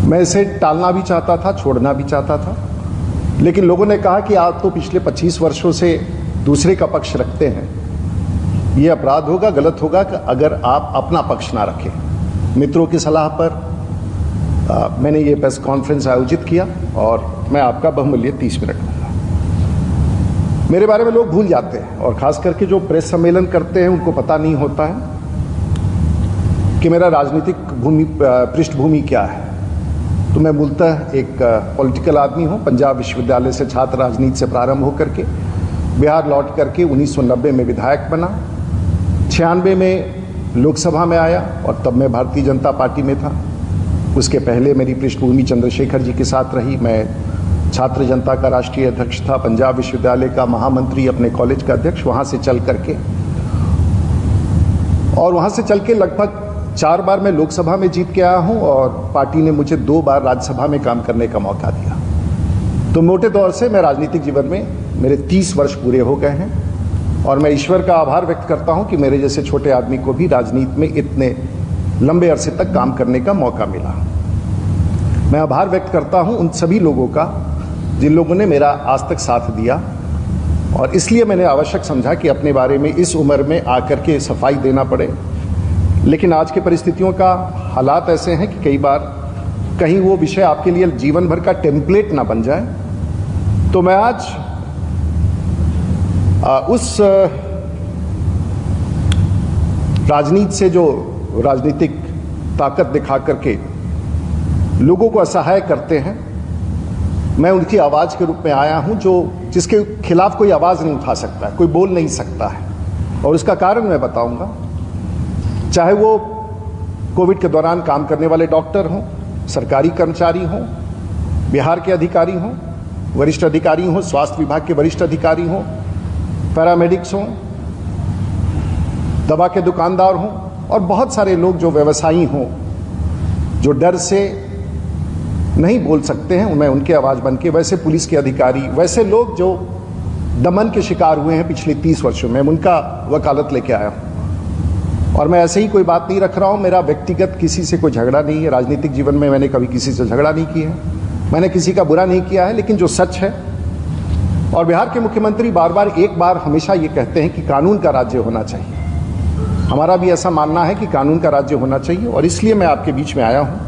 मैं इसे टालना भी चाहता था, छोड़ना भी चाहता था, लेकिन लोगों ने कहा कि आप तो पिछले 25 वर्षों से दूसरे का पक्ष रखते हैं, ये अपराध होगा, गलत होगा कि अगर आप अपना पक्ष ना रखें। मित्रों की सलाह पर मैंने ये प्रेस कॉन्फ्रेंस आयोजित किया और मैं आपका बहुमूल्य 30 मिनट लूँगा। मेरे बारे में लोग भूल जाते हैं और ख़ास करके जो प्रेस सम्मेलन करते हैं उनको पता नहीं होता है कि मेरा राजनीतिक पृष्ठभूमि क्या है। तो मैं मूलतः एक पॉलिटिकल आदमी हूँ। पंजाब विश्वविद्यालय से छात्र राजनीति से प्रारंभ होकर के बिहार लौट करके 1990 में विधायक बना, 96 में लोकसभा में आया और तब मैं भारतीय जनता पार्टी में था। उसके पहले मेरी पृष्ठभूमि चंद्रशेखर जी के साथ रही। मैं छात्र जनता का राष्ट्रीय अध्यक्ष था, पंजाब विश्वविद्यालय का महामंत्री, अपने कॉलेज का अध्यक्ष। वहाँ से चल के लगभग 4 बार मैं लोकसभा में जीत के आया हूँ और पार्टी ने मुझे 2 बार राज्यसभा में काम करने का मौका दिया। तो मोटे तौर से मैं राजनीतिक जीवन में मेरे 30 वर्ष पूरे हो गए हैं और मैं ईश्वर का आभार व्यक्त करता हूँ कि मेरे जैसे छोटे आदमी को भी राजनीति में इतने लंबे अरसे तक काम करने का मौका मिला। मैं आभार व्यक्त करता हूँ उन सभी लोगों का जिन लोगों ने मेरा आज तक साथ दिया और इसलिए मैंने आवश्यक समझा कि अपने बारे में इस उम्र में आकर के सफाई देना पड़े। लेकिन आज की परिस्थितियों का हालात ऐसे हैं कि कई बार कहीं वो विषय आपके लिए जीवन भर का टेम्पलेट ना बन जाए। तो मैं आज उस राजनीति से जो राजनीतिक ताकत दिखा करके लोगों को असहाय करते हैं, मैं उनकी आवाज़ के रूप में आया हूं, जिसके खिलाफ कोई आवाज़ नहीं उठा सकता है, कोई बोल नहीं सकता है। और उसका कारण मैं बताऊंगा। चाहे वो कोविड के दौरान काम करने वाले डॉक्टर हों, सरकारी कर्मचारी हों, बिहार के अधिकारी हों, वरिष्ठ अधिकारी हों, स्वास्थ्य विभाग के वरिष्ठ अधिकारी हों, पैरामेडिक्स हों, दवा के दुकानदार हों और बहुत सारे लोग जो व्यवसायी हों, जो डर से नहीं बोल सकते हैं, मैं उनकी आवाज़ बन के, वैसे पुलिस के अधिकारी, वैसे लोग जो दमन के शिकार हुए हैं पिछले 30 वर्षों में, उनका वकालत लेके आया हूँ। और मैं ऐसे ही कोई बात नहीं रख रहा हूँ। मेरा व्यक्तिगत किसी से कोई झगड़ा नहीं है। राजनीतिक जीवन में मैंने कभी किसी से झगड़ा नहीं किया है, मैंने किसी का बुरा नहीं किया है। लेकिन जो सच है, और बिहार के मुख्यमंत्री एक बार हमेशा ये कहते हैं कि कानून का राज्य होना चाहिए। हमारा भी ऐसा मानना है कि कानून का राज्य होना चाहिए और इसलिए मैं आपके बीच में आया हूँ।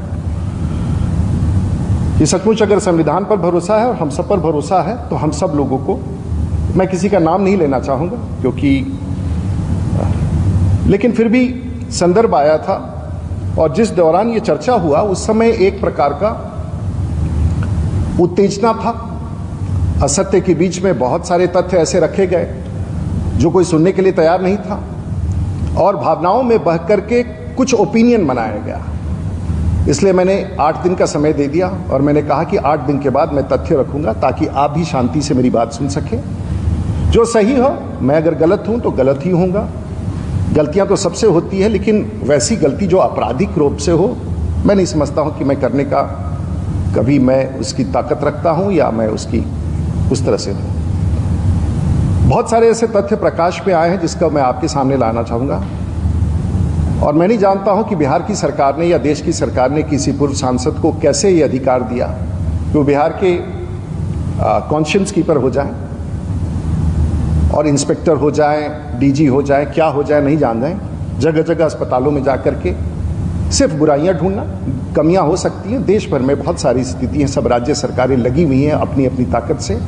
ये सचमुच अगर संविधान पर भरोसा है और हम सब पर भरोसा है तो हम सब लोगों को, मैं किसी का नाम नहीं लेना चाहूँगा क्योंकि, लेकिन फिर भी संदर्भ आया था और जिस दौरान ये चर्चा हुआ उस समय एक प्रकार का उत्तेजना था। असत्य के बीच में बहुत सारे तथ्य ऐसे रखे गए जो कोई सुनने के लिए तैयार नहीं था और भावनाओं में बह करके कुछ ओपिनियन बनाया गया। इसलिए मैंने 8 दिन का समय दे दिया और मैंने कहा कि 8 दिन के बाद मैं तथ्य रखूंगा ताकि आप भी शांति से मेरी बात सुन सकें। जो सही हो, मैं अगर गलत हूं तो गलत ही होऊंगा। गलतियां तो सबसे होती है, लेकिन वैसी गलती जो आपराधिक रूप से हो, मैं नहीं समझता हूं कि मैं करने का कभी मैं उसकी ताकत रखता हूं या मैं उसकी उस तरह से हूं। बहुत सारे ऐसे तथ्य प्रकाश में आए हैं जिसका मैं आपके सामने लाना चाहूँगा। और मैं नहीं जानता हूं कि बिहार की सरकार ने या देश की सरकार ने किसी पूर्व सांसद को कैसे ये अधिकार दिया कि वो बिहार के कॉन्शियंस कीपर हो जाएं और इंस्पेक्टर हो जाएं, डीजी हो जाएं, क्या हो जाए नहीं जान जाएं, जगह जगह अस्पतालों में जाकर के सिर्फ बुराइयां ढूंढना। कमियां हो सकती हैं, देश भर में बहुत सारी स्थिति हैं, सब राज्य सरकारें लगी हुई हैं अपनी अपनी ताकत से,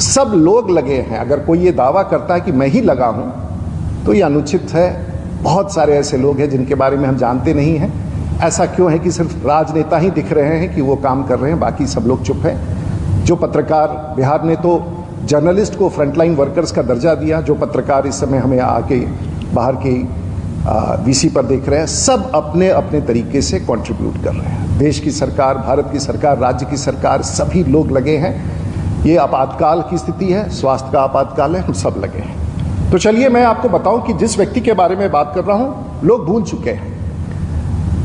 सब लोग लगे हैं। अगर कोई ये दावा करता है कि मैं ही लगा हूं तो ये अनुचित है। बहुत सारे ऐसे लोग हैं जिनके बारे में हम जानते नहीं हैं। ऐसा क्यों है कि सिर्फ राजनेता ही दिख रहे हैं कि वो काम कर रहे हैं, बाकी सब लोग चुप हैं। जो पत्रकार, बिहार ने तो जर्नलिस्ट को फ्रंटलाइन वर्कर्स का दर्जा दिया। जो पत्रकार इस समय हमें आके बाहर के वीसी पर देख रहे हैं, सब अपने अपने तरीके से कंट्रीब्यूट कर रहे हैं। देश की सरकार, भारत की सरकार, राज्य की सरकार, सभी लोग लगे हैं। ये आपातकाल की स्थिति है, स्वास्थ्य का आपातकाल है, हम सब लगे हैं। तो चलिए मैं आपको बताऊं कि जिस व्यक्ति के बारे में बात कर रहा हूं लोग भूल चुके हैं।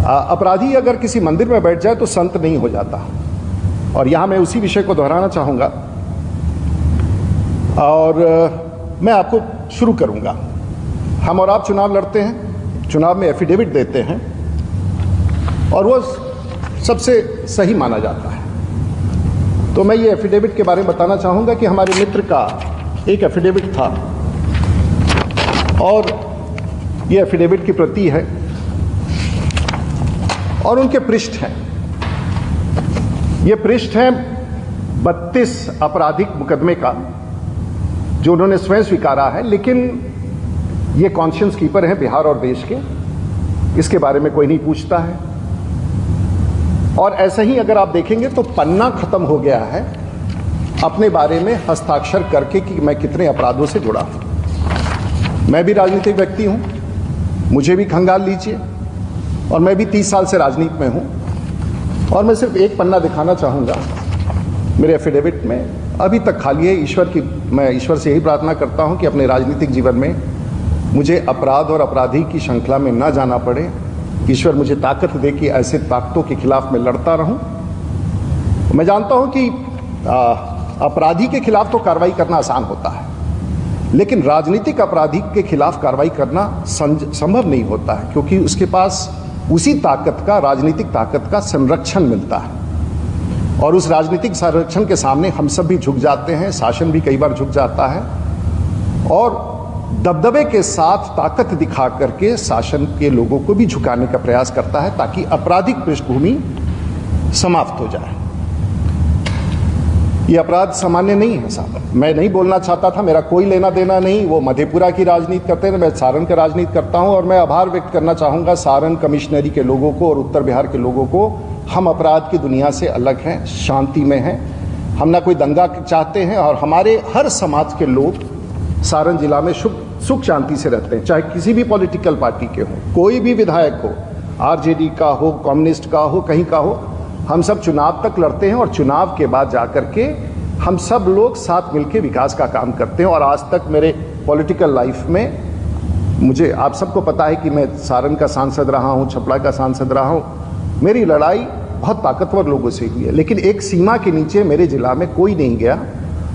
अपराधी अगर किसी मंदिर में बैठ जाए तो संत नहीं हो जाता। और यहां मैं उसी विषय को दोहराना चाहूंगा और मैं आपको शुरू करूंगा। हम और आप चुनाव लड़ते हैं, चुनाव में एफिडेविट देते हैं और वो सबसे सही माना जाता है। तो मैं ये एफिडेविट के बारे में बताना चाहूँगा कि हमारे मित्र का एक एफिडेविट था और ये एफिडेविट की प्रति है और उनके पृष्ठ हैं। ये पृष्ठ हैं 32 आपराधिक मुकदमे का जो उन्होंने स्वयं स्वीकारा है, लेकिन ये कॉन्शियंस कीपर हैं बिहार और देश के, इसके बारे में कोई नहीं पूछता है। और ऐसे ही अगर आप देखेंगे तो पन्ना खत्म हो गया है अपने बारे में हस्ताक्षर करके कि मैं कितने अपराधों से जुड़ा हूं। मैं भी राजनीतिक व्यक्ति हूं, मुझे भी खंगाल लीजिए, और मैं भी 30 साल से राजनीति में हूं। और मैं सिर्फ एक पन्ना दिखाना चाहूंगा मेरे एफिडेविट में, अभी तक खाली है। मैं ईश्वर से यही प्रार्थना करता हूं कि अपने राजनीतिक जीवन में मुझे अपराध और अपराधी की श्रृंखला में न जाना पड़े। ईश्वर मुझे ताकत दे कि ऐसे ताकतों के खिलाफ मैं लड़ता रहूं। मैं जानता हूं कि अपराधी के खिलाफ तो कार्रवाई करना आसान होता है, लेकिन राजनीतिक अपराधी के खिलाफ कार्रवाई करना संभव नहीं होता है, क्योंकि उसके पास उसी ताकत का, राजनीतिक ताकत का संरक्षण मिलता है। और उस राजनीतिक संरक्षण के सामने हम सब भी झुक जाते हैं, शासन भी कई बार झुक जाता है और दबदबे के साथ ताकत दिखा करके शासन के लोगों को भी झुकाने का प्रयास करता है ताकि आपराधिक पृष्ठभूमि समाप्त हो जाए। ये अपराध सामान्य नहीं है साहब। मैं नहीं बोलना चाहता था, मेरा कोई लेना देना नहीं। वो मधेपुरा की राजनीति करते हैं, मैं सारण का राजनीति करता हूं। और मैं आभार व्यक्त करना चाहूंगा सारण कमिश्नरी के लोगों को और उत्तर बिहार के लोगों को। हम अपराध की दुनिया से अलग हैं, शांति में हैं, हम ना कोई दंगा चाहते हैं। और हमारे हर समाज के लोग सारण जिला में सुख शांति से रहते हैं, चाहे किसी भी पॉलिटिकल पार्टी के हों, कोई भी विधायक हो, आरजेडी का हो, कम्युनिस्ट का हो, कहीं का हो। हम सब चुनाव तक लड़ते हैं और चुनाव के बाद जाकर के हम सब लोग साथ मिलकर विकास का काम करते हैं। और आज तक मेरे पॉलिटिकल लाइफ में मुझे, आप सबको पता है कि मैं सारण का सांसद रहा हूं, छपरा का सांसद रहा हूं। मेरी लड़ाई बहुत ताकतवर लोगों से हुई है, लेकिन एक सीमा के नीचे मेरे जिला में कोई नहीं गया।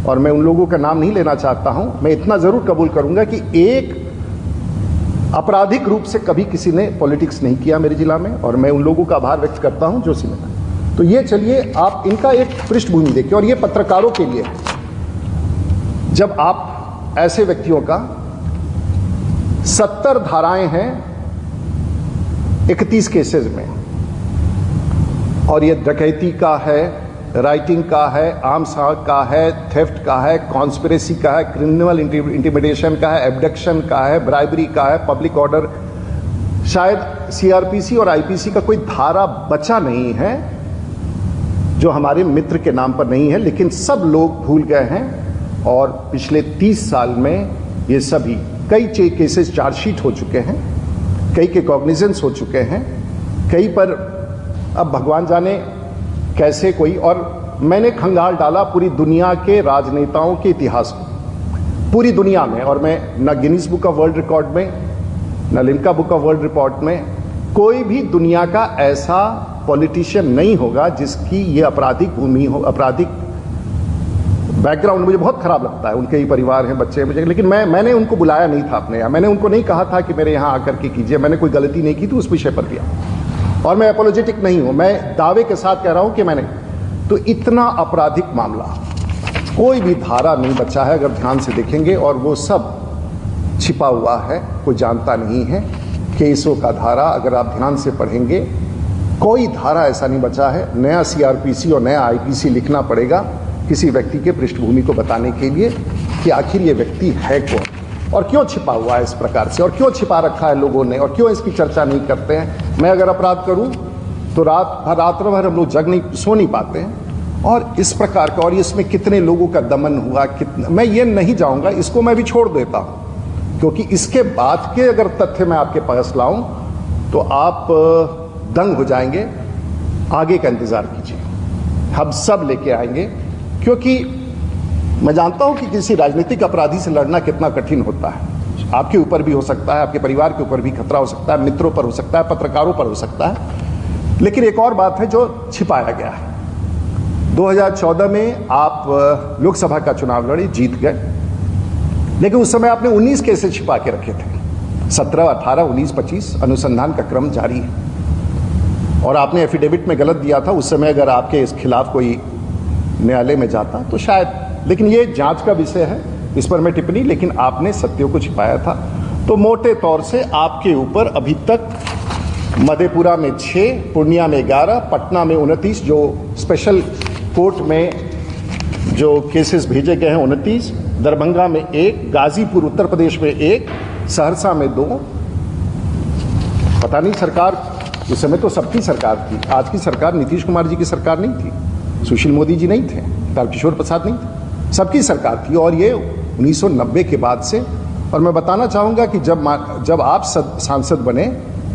और मैं उन लोगों का नाम नहीं लेना चाहता हूं। मैं इतना जरूर कबूल करूंगा कि एक आपराधिक रूप से कभी किसी ने पॉलिटिक्स नहीं किया मेरे जिला में, और मैं उन लोगों का आभार व्यक्त करता हूं जो सीमा। तो ये चलिए आप इनका एक पृष्ठभूमि देखिए। और ये पत्रकारों के लिए, जब आप ऐसे व्यक्तियों का 70 धाराएं हैं 31 केसेस में, और ये डकैती का है, राइटिंग का है, आर्म्स का है, थेफ्ट का है, कॉन्स्पिरेसी का है, क्रिमिनल इंटिमिडेशन का है, एब्डक्शन का है, ब्राइबरी का है, पब्लिक ऑर्डर। शायद सीआरपीसी और आईपीसी का कोई धारा बचा नहीं है जो हमारे मित्र के नाम पर नहीं है, लेकिन सब लोग भूल गए हैं। और पिछले 30 साल में ये सभी कई केसेस चार्जशीट हो चुके हैं, कई के कॉग्निजेंस हो चुके हैं, कई पर अब भगवान जाने कैसे कोई। और मैंने खंगाल डाला पूरी दुनिया के राजनेताओं के इतिहास को, पूरी दुनिया में। और मैं न Guinness book of world record में, न Limca book of world record में, कोई भी दुनिया का ऐसा पॉलिटिशियन नहीं होगा जिसकी ये आपराधिक भूमि हो, आपराधिक बैकग्राउंड। मुझे बहुत खराब लगता है, उनके ही परिवार हैं, बच्चे हैं मुझे, लेकिन मैंने उनको बुलाया नहीं था अपने यहाँ। मैंने उनको नहीं कहा था कि मेरे यहाँ आकर के कीजिए। मैंने कोई गलती नहीं की थी उस विषय पर भी। और मैं अपोलोजेटिक नहीं हूं, मैं दावे के साथ कह रहा हूं कि मैंने। तो इतना आपराधिक मामला, कोई भी धारा नहीं बचा है अगर ध्यान से देखेंगे, और वो सब छिपा हुआ है, कोई जानता नहीं है। केसों का धारा अगर आप ध्यान से पढ़ेंगे, कोई धारा ऐसा नहीं बचा है। नया सीआरपीसी और नया आईपीसी लिखना पड़ेगा किसी व्यक्ति के पृष्ठभूमि को बताने के लिए कि आखिर ये व्यक्ति है कौन और क्यों छिपा हुआ है इस प्रकार से, और क्यों छिपा रखा है लोगों ने, और क्यों इसकी चर्चा नहीं करते हैं। मैं अगर अपराध करूं तो रात्र भर हम लोग सो नहीं पाते हैं। और इस प्रकार का, और इसमें कितने लोगों का दमन हुआ, कितना, मैं ये नहीं जाऊंगा, इसको मैं भी छोड़ देता हूं। क्योंकि इसके बाद के अगर तथ्य मैं आपके पास लाऊं तो आप दंग हो जाएंगे। आगे का इंतजार कीजिए, हम सब लेके आएंगे। क्योंकि मैं जानता हूं कि किसी राजनीतिक अपराधी से लड़ना कितना कठिन होता है। आपके ऊपर भी हो सकता है, आपके परिवार के ऊपर भी खतरा हो सकता है, मित्रों पर हो सकता है, पत्रकारों पर हो सकता है। लेकिन एक और बात है जो छिपाया गया है। 2014 में आप लोकसभा का चुनाव लड़े, जीत गए, लेकिन उस समय आपने 19 केसेस छिपा के रखे थे। 17, 18, 19, 25 अनुसंधान का क्रम जारी है। और आपने एफिडेविट में गलत दिया था, उस समय अगर आपके इस खिलाफ कोई न्यायालय में जाता तो शायद, लेकिन ये जांच का विषय है, इस पर मैं टिप्पणी, लेकिन आपने सत्यों को छिपाया था। तो मोटे तौर से आपके ऊपर अभी तक मधेपुरा में 6, पूर्णिया में 11, पटना में 29, जो स्पेशल कोर्ट में जो केसेस भेजे गए हैं 29, दरभंगा में 1, गाजीपुर उत्तर प्रदेश में 1, सहरसा में 2। पता नहीं, सरकार उस समय तो सबकी सरकार थी, आज की सरकार नीतीश कुमार जी की सरकार नहीं थी, सुशील मोदी जी नहीं थे, तारकिशोर प्रसाद नहीं थे, सबकी सरकार थी। और ये 1990 के बाद से, और मैं बताना चाहूँगा कि जब आप सांसद बने,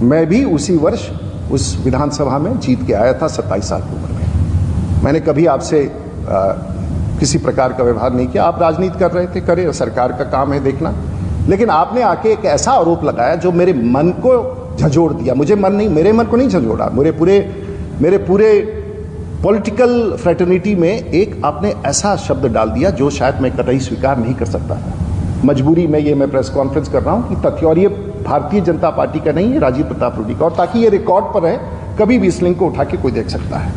मैं भी उसी वर्ष उस विधानसभा में जीत के आया था 27 साल की उम्र में। मैंने कभी आपसे किसी प्रकार का व्यवहार नहीं किया। आप राजनीति कर रहे थे, करे, सरकार का काम है देखना, लेकिन आपने आके एक ऐसा आरोप लगाया जो मेरे मन को झंझोड़ दिया। मेरे मन को नहीं झंझोड़ा, मेरे पूरे पॉलिटिकल फ्रेटर्निटी में एक आपने ऐसा शब्द डाल दिया जो शायद मैं कतई स्वीकार नहीं कर सकता था। मजबूरी में ये मैं प्रेस कॉन्फ्रेंस कर रहा हूं कि तथ्य, और ये भारतीय जनता पार्टी का नहीं है, राजीव प्रताप रूडी का, और ताकि ये रिकॉर्ड पर है, कभी भी इस लिंक को उठा के कोई देख सकता है।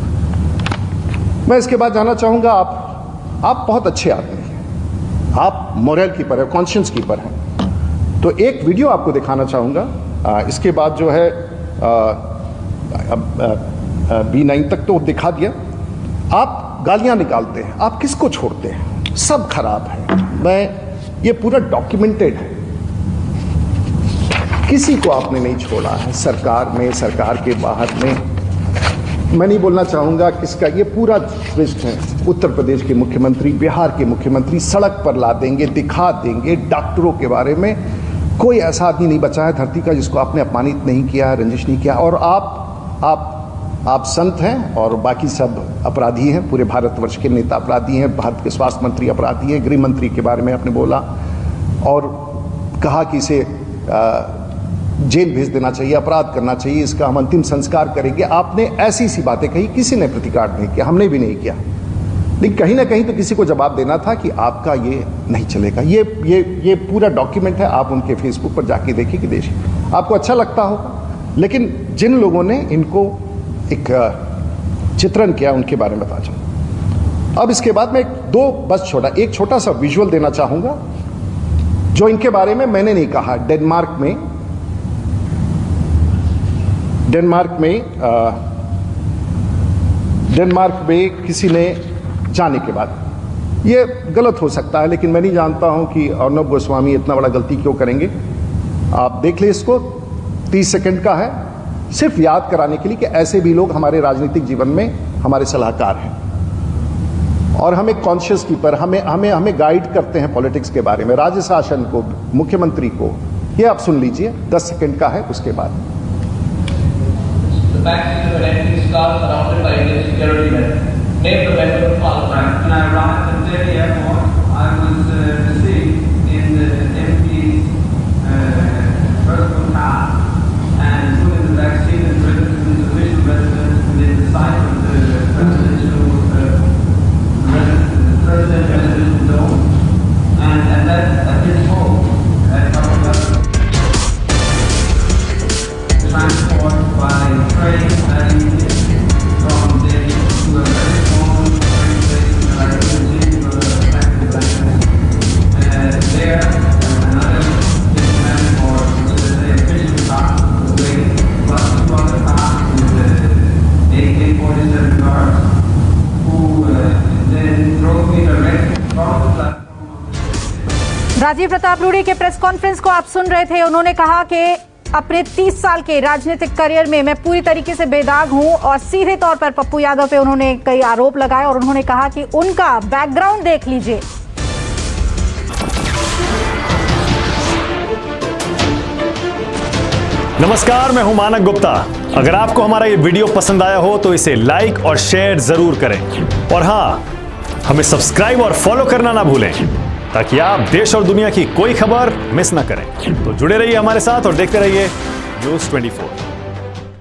मैं इसके बाद जानना चाहूंगा, आप बहुत अच्छे आदमी हैं, आप मोरल कीपर है, कॉन्शियंस कीपर हैं। तो एक वीडियो आपको दिखाना चाहूंगा, इसके बाद जो है B9 तक तो दिखा दिया। आप गालियां निकालते हैं, आप किसको छोड़ते हैं? सब खराब है, ये पूरा डॉक्यूमेंटेड है, किसी को आपने नहीं छोड़ा है, सरकार में, सरकार के बाहर में। मैं नहीं बोलना चाहूंगा किसका, ये पूरा लिस्ट है। उत्तर प्रदेश के मुख्यमंत्री, बिहार के मुख्यमंत्री सड़क पर ला देंगे, दिखा देंगे। डॉक्टरों के बारे में कोई ऐसा आदमी नहीं बचा है धरती का जिसको आपने अपमानित नहीं किया, रंजिश नहीं किया। और आप संत हैं और बाकी सब अपराधी हैं, पूरे भारतवर्ष के नेता अपराधी हैं, भारत के स्वास्थ्य मंत्री अपराधी हैं, गृह मंत्री के बारे में आपने बोला और कहा कि इसे जेल भेज देना चाहिए, अपराध करना चाहिए, इसका हम अंतिम संस्कार करेंगे। आपने ऐसी सी बातें कही, किसी ने प्रतिकार नहीं किया, हमने भी नहीं किया, लेकिन कहीं ना कहीं तो किसी को जवाब देना था कि आपका ये नहीं चलेगा। ये पूरा डॉक्यूमेंट है, आप उनके फेसबुक पर जाके देखिए कि देश, आपको अच्छा लगता होगा, लेकिन जिन लोगों ने इनको एक चित्रण किया उनके बारे में बता चाहूँ। अब इसके बाद में एक छोटा सा विजुअल देना चाहूंगा जो इनके बारे में मैंने नहीं कहा। डेनमार्क में किसी ने जाने के बाद, ये गलत हो सकता है लेकिन मैं नहीं जानता हूं कि अर्नब गोस्वामी इतना बड़ा गलती क्यों करेंगे। आप देख ले इसको, 30 सेकंड का है, सिर्फ याद कराने के लिए कि ऐसे भी लोग हमारे राजनीतिक जीवन में हमारे सलाहकार हैं और हम एक कॉन्शियस कीपर, हमें गाइड करते हैं पॉलिटिक्स के बारे में, राज्य शासन को, मुख्यमंत्री को। ये आप सुन लीजिए, 10 सेकंड का है, उसके बाद। राजीव प्रताप रूडी के प्रेस कॉन्फ्रेंस को आप सुन रहे थे। उन्होंने कहा कि अपने 30 साल के राजनीतिक करियर में मैं पूरी तरीके से बेदाग हूं और सीधे तौर पर पप्पू यादव पे उन्होंने कई आरोप लगाए और उन्होंने कहा कि उनका बैकग्राउंड देख लीजिए। नमस्कार, मैं हूं मानक गुप्ता। अगर आपको हमारा ये वीडियो पसंद आया हो तो इसे लाइक और शेयर जरूर करें और हाँ, हमें सब्सक्राइब और फॉलो करना ना भूलें ताकि आप देश और दुनिया की कोई खबर मिस ना करें। तो जुड़े रहिए हमारे साथ और देखते रहिए न्यूज़ 24।